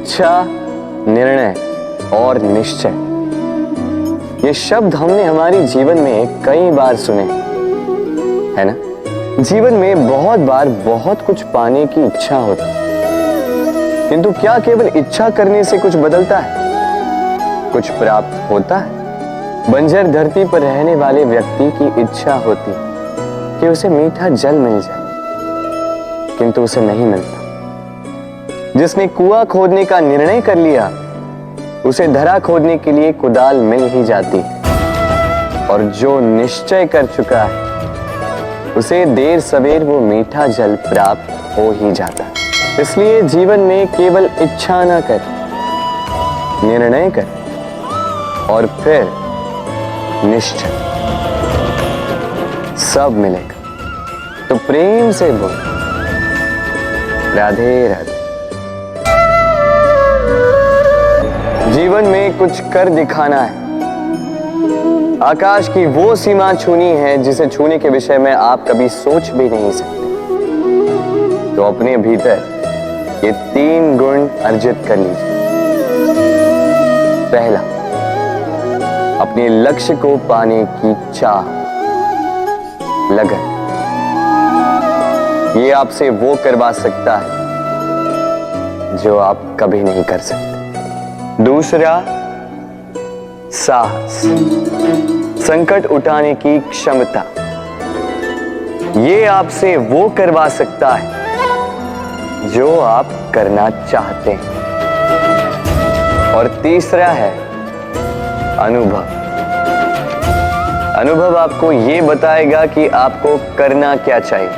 इच्छा, निर्णय और निश्चय, ये शब्द हमने हमारे जीवन में कई बार सुने, है ना? जीवन में बहुत बार बहुत कुछ पाने की इच्छा होती, किंतु क्या केवल इच्छा करने से कुछ बदलता है? कुछ प्राप्त होता है? बंजर धरती पर रहने वाले व्यक्ति की इच्छा होती कि उसे मीठा जल मिल जाए, किंतु उसे नहीं मिलता। जिसने कुआं खोदने का निर्णय कर लिया, उसे धरा खोदने के लिए कुदाल मिल ही जाती, और जो निश्चय कर चुका है उसे देर सवेर वो मीठा जल प्राप्त हो ही जाता है। इसलिए जीवन में केवल इच्छा ना कर, निर्णय कर और फिर निश्चय, सब मिलेगा। तो प्रेम से बोल, राधे राधे। जीवन में कुछ कर दिखाना है, आकाश की वो सीमा छूनी है जिसे छूने के विषय में आप कभी सोच भी नहीं सकते। तो अपने भीतर ये 3 गुण अर्जित कर लीजिए। पहला, अपने लक्ष्य को पाने की चाह, लगन। ये आपसे वो करवा सकता है जो आप कभी नहीं कर सकते। दूसरा, साहस, संकट उठाने की क्षमता। ये आपसे वो करवा सकता है जो आप करना चाहते हैं। और तीसरा है अनुभव। अनुभव आपको ये बताएगा कि आपको करना क्या चाहिए।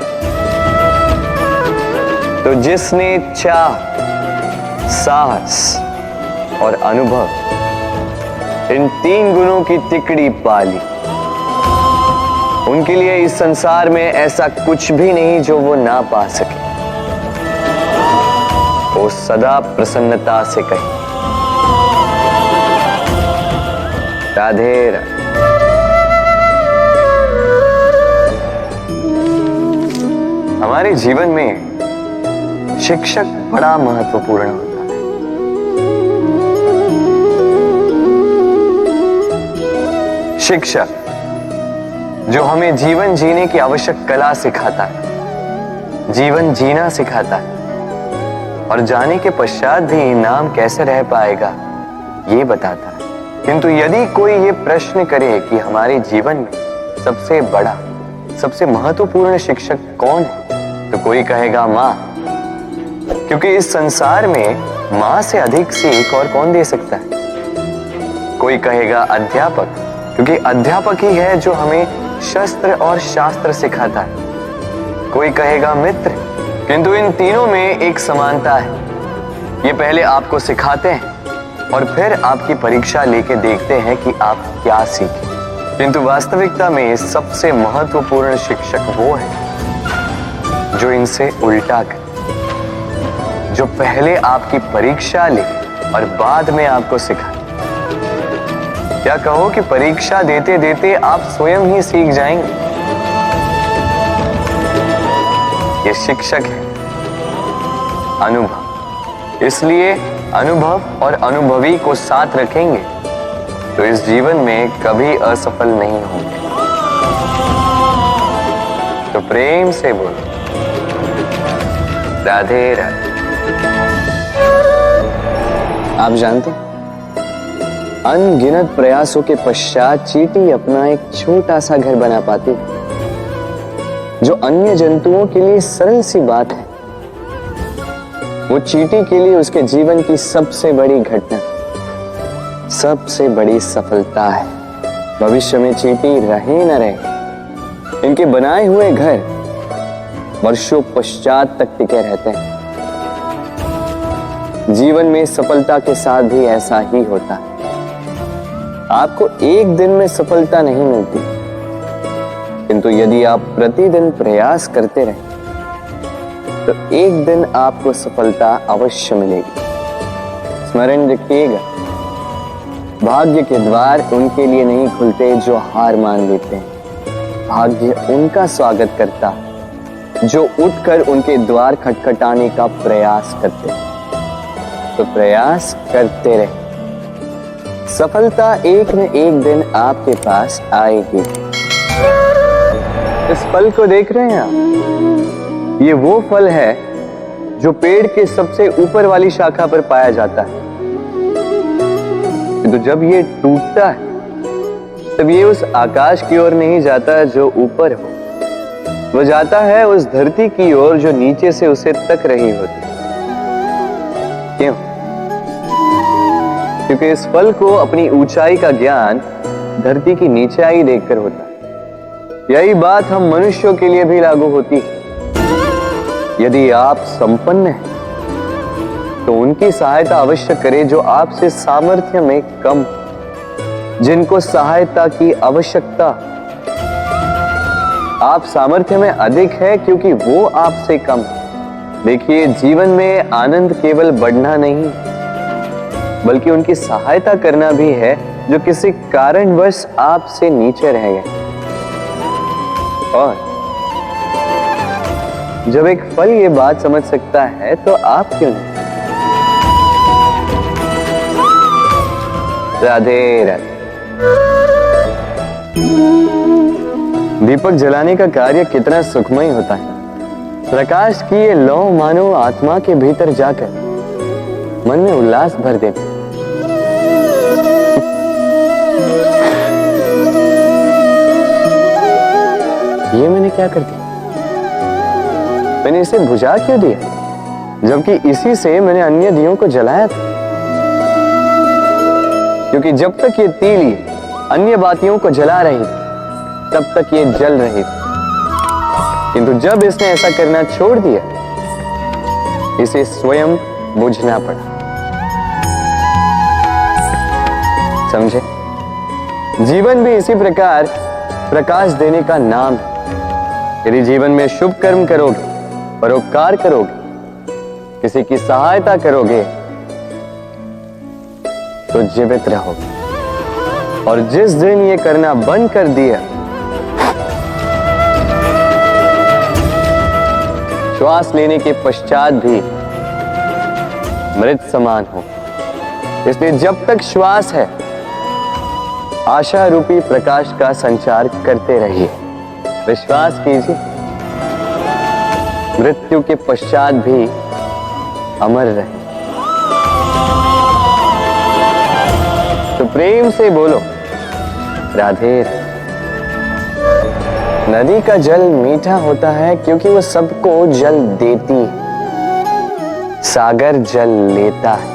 तो जिसने चाह, साहस और अनुभव, इन 3 गुणों की तिकड़ी पाली, उनके लिए इस संसार में ऐसा कुछ भी नहीं जो वो ना पा सके। वो सदा प्रसन्नता से कहे, राधे राधे। हमारे जीवन में शिक्षक बड़ा महत्वपूर्ण होता है। शिक्षक जो हमें जीवन जीने की आवश्यक कला सिखाता है, जीवन जीना सिखाता है, और जाने के पश्चात भी इनाम कैसे रह पाएगा ये बताता है। किंतु यदि कोई ये प्रश्न करे कि हमारे जीवन में सबसे बड़ा, सबसे महत्वपूर्ण शिक्षक कौन है, तो कोई कहेगा माँ, क्योंकि इस संसार में माँ से अधिक सीख और कौन दे सकता है। कोई कहेगा अध्यापक, क्योंकि अध्यापक ही है जो हमें शस्त्र और शास्त्र सिखाता है। कोई कहेगा मित्र, किंतु इन तीनों में एक समानता है। ये पहले आपको सिखाते हैं और फिर आपकी परीक्षा लेके देखते हैं कि आप क्या सीखे। किंतु वास्तविकता में सबसे महत्वपूर्ण शिक्षक वो है जो इनसे उल्टा करे, जो पहले आपकी परीक्षा ले और बाद में आपको सिखाए। क्या कहो कि परीक्षा देते देते आप स्वयं ही सीख जाएंगे। ये शिक्षक है अनुभव। इसलिए अनुभव और अनुभवी को साथ रखेंगे तो इस जीवन में कभी असफल नहीं होंगे। तो प्रेम से बोलो, राधे राधे। आप जानते हैं, अनगिनत प्रयासों के पश्चात चींटी अपना एक छोटा सा घर बना पाती, जो अन्य जंतुओं के लिए सरल सी बात है। वो चींटी के लिए उसके जीवन की सबसे बड़ी घटना, सबसे बड़ी सफलता है। भविष्य में चींटी रहे न रहे, इनके बनाए हुए घर वर्षों पश्चात तक टिके रहते हैं। जीवन में सफलता के साथ भी ऐसा ही होता है। आपको एक दिन में सफलता नहीं मिलती, किंतु यदि आप प्रतिदिन प्रयास करते रहे तो एक दिन आपको सफलता अवश्य मिलेगी। स्मरण रखिएगा, भाग्य के द्वार उनके लिए नहीं खुलते जो हार मान लेते हैं। भाग्य उनका स्वागत करता है जो उठकर उनके द्वार खटखटाने का प्रयास करते हैं। तो प्रयास करते रहे, सफलता एक न एक दिन आपके पास आएगी। इस फल को देख रहे हैं आप? ये वो फल है जो पेड़ के सबसे ऊपर वाली शाखा पर पाया जाता है। तो जब ये टूटता है तब ये उस आकाश की ओर नहीं जाता जो ऊपर हो, वो जाता है उस धरती की ओर जो नीचे से उसे तक रही होती। क्यों? क्योंकि इस फल को अपनी ऊंचाई का ज्ञान धरती की नीचाई देखकर होता है। यही बात हम मनुष्यों के लिए भी लागू होती है। यदि आप संपन्न हैं तो उनकी सहायता अवश्य करें जो आपसे सामर्थ्य में कम, जिनको सहायता की आवश्यकता। आप सामर्थ्य में अधिक है क्योंकि वो आपसे कम। देखिए, जीवन में आनंद केवल बढ़ना नहीं बल्कि उनकी सहायता करना भी है जो किसी कारणवश आपसे नीचे रह गए। और जब एक फल ये बात समझ सकता है तो आप क्यों नहीं? राधे राधे। दीपक जलाने का कार्य कितना सुखमय होता है। प्रकाश की ये लौ मानो आत्मा के भीतर जाकर मन में उल्लास भर देते। ये मैंने क्या कर दिया? मैंने इसे बुझा क्यों दिया, जबकि इसी से मैंने अन्य दियों को जलाया था। क्योंकि जब तक ये तीली अन्य बातियों को जला रही थी तब तक ये जल रही थी, किंतु जब इसने ऐसा करना छोड़ दिया इसे स्वयं बुझना पड़ा। समझे? जीवन भी इसी प्रकार प्रकाश देने का नाम है। यदि जीवन में शुभ कर्म करोगे, परोपकार करोगे, किसी की सहायता करोगे तो जीवित रहोगे। और जिस दिन ये करना बंद कर दिया, श्वास लेने के पश्चात भी मृत समान हो। इसलिए जब तक श्वास है आशा रूपी प्रकाश का संचार करते रहिए। विश्वास कीजिए, मृत्यु के पश्चात भी अमर रहे। तो प्रेम से बोलो राधे राधे। नदी का जल मीठा होता है क्योंकि वो सबको जल देती है। सागर जल लेता है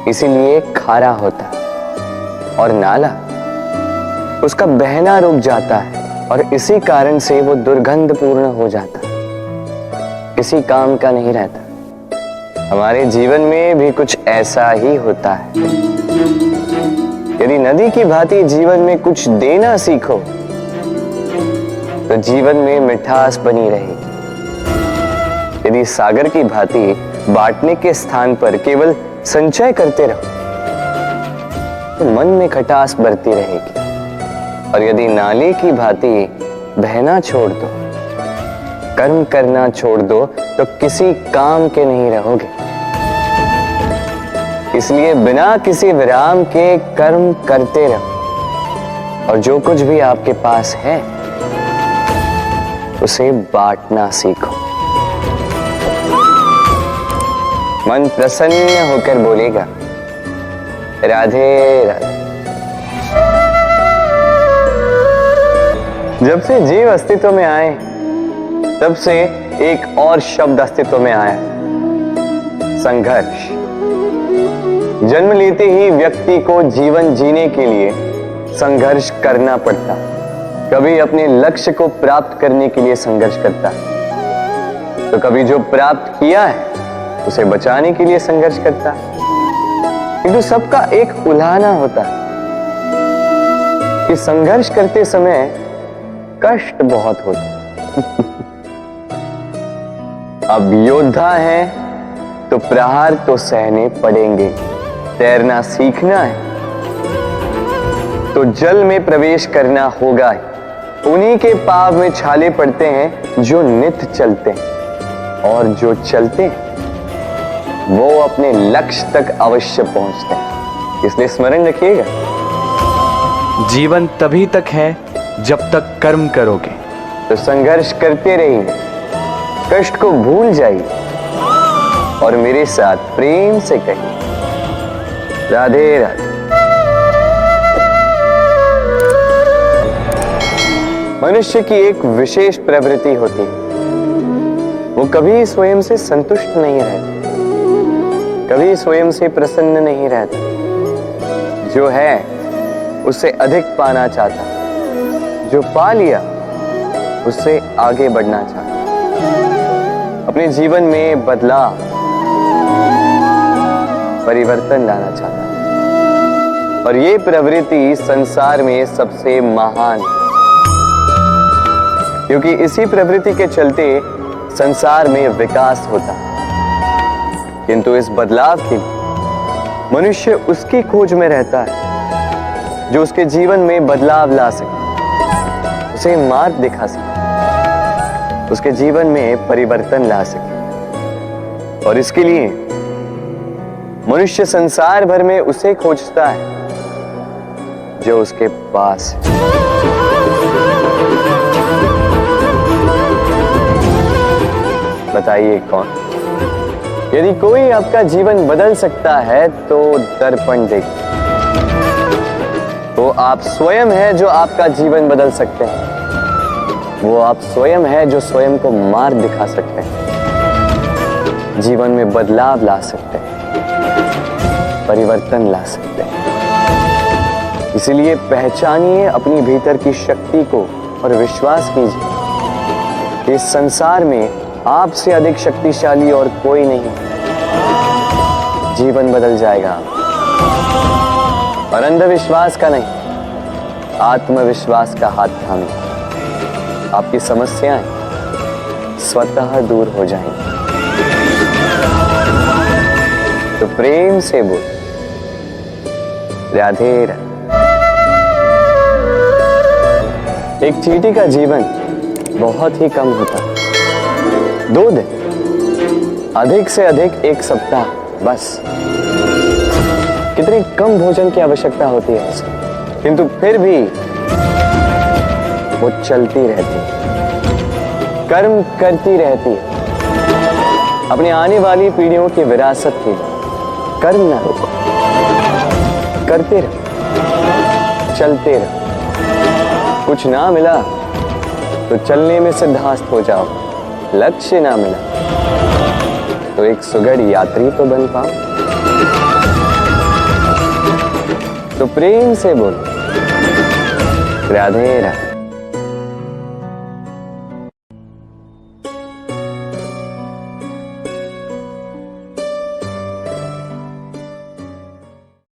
इसीलिए खारा होता है। और नाला उसका बहना रुक जाता है और इसी कारण से वो दुर्गंधपूर्ण हो जाता है, किसी काम का नहीं रहता। हमारे जीवन में भी कुछ ऐसा ही होता है। यदि नदी की भांति जीवन में कुछ देना सीखो तो जीवन में मिठास बनी रहेगी। यदि सागर की भांति बांटने के स्थान पर केवल संचय करते रहो तो मन में खटास बढ़ती रहेगी। और यदि नाले की भांति बहना छोड़ दो, कर्म करना छोड़ दो तो किसी काम के नहीं रहोगे। इसलिए बिना किसी विराम के कर्म करते रहो और जो कुछ भी आपके पास है उसे बांटना सीखो। मन प्रसन्न होकर बोलेगा राधे राधे। जब से जीव अस्तित्व में आए तब से एक और शब्द अस्तित्व में आया, संघर्ष। जन्म लेते ही व्यक्ति को जीवन जीने के लिए संघर्ष करना पड़ता। कभी अपने लक्ष्य को प्राप्त करने के लिए संघर्ष करता है तो कभी जो प्राप्त किया है उसे बचाने के लिए संघर्ष करता है। किंतु सबका एक उल्हाना होता है कि संघर्ष करते समय कष्ट बहुत होता है। अब योद्धा है तो प्रहार तो सहने पड़ेंगे। तैरना सीखना है तो जल में प्रवेश करना होगा। उन्हीं के पाव में छाले पड़ते हैं जो नित्य चलते हैं, और जो चलते हैं वो अपने लक्ष्य तक अवश्य पहुंचते हैं। इसलिए स्मरण रखिएगा, जीवन तभी तक है जब तक कर्म करोगे। तो संघर्ष करते रहिए, कष्ट को भूल जाइए और मेरे साथ प्रेम से कहिए राधे राधे। मनुष्य की एक विशेष प्रवृत्ति होती है, वो कभी स्वयं से संतुष्ट नहीं रहता, कभी स्वयं से प्रसन्न नहीं रहता। जो है उससे अधिक पाना चाहता, जो पा लिया उससे आगे बढ़ना चाहता, अपने जीवन में बदलाव परिवर्तन लाना चाहता। और ये प्रवृत्ति संसार में सबसे महान है, क्योंकि इसी प्रवृत्ति के चलते संसार में विकास होता है। किंतु इस बदलाव के लिए मनुष्य उसकी खोज में रहता है जो उसके जीवन में बदलाव ला सके, उसे मार्ग दिखा सके, उसके जीवन में परिवर्तन ला सके। और इसके लिए मनुष्य संसार भर में उसे खोजता है जो उसके पास है। बताइए कौन? यदि कोई आपका जीवन बदल सकता है तो दर्पण देखिए। वो आप स्वयं है जो आपका जीवन बदल सकते हैं। वो आप स्वयं है जो स्वयं को मार्ग दिखा सकते हैं, जीवन में बदलाव ला सकते हैं, परिवर्तन ला सकते हैं। इसलिए पहचानिए अपनी भीतर की शक्ति को और विश्वास कीजिए कि इस संसार में आपसे अधिक शक्तिशाली और कोई नहीं। जीवन बदल जाएगा और अंधविश्वास का नहीं, आत्मविश्वास का हाथ थामिए। आपकी समस्याएं स्वतः दूर हो जाएंगी। तो प्रेम से बोल राधे राधे। एक चींटी का जीवन बहुत ही कम होता है, 2 दिन, अधिक से अधिक 1 सप्ताह, बस। कितनी कम भोजन की आवश्यकता होती है उसे, किंतु फिर भी वो चलती रहती है, कर्म करती रहती है, अपनी आने वाली पीढ़ियों की विरासत के लिए। कर्म ना रोको, करते रहो, चलते रहो। कुछ ना मिला तो चलने में सिद्धास्त हो जाओ, लक्ष्य ना मिला तो एक सुगढ़ यात्री तो बन पाओ। तो प्रेम से बोलो राधे राधे।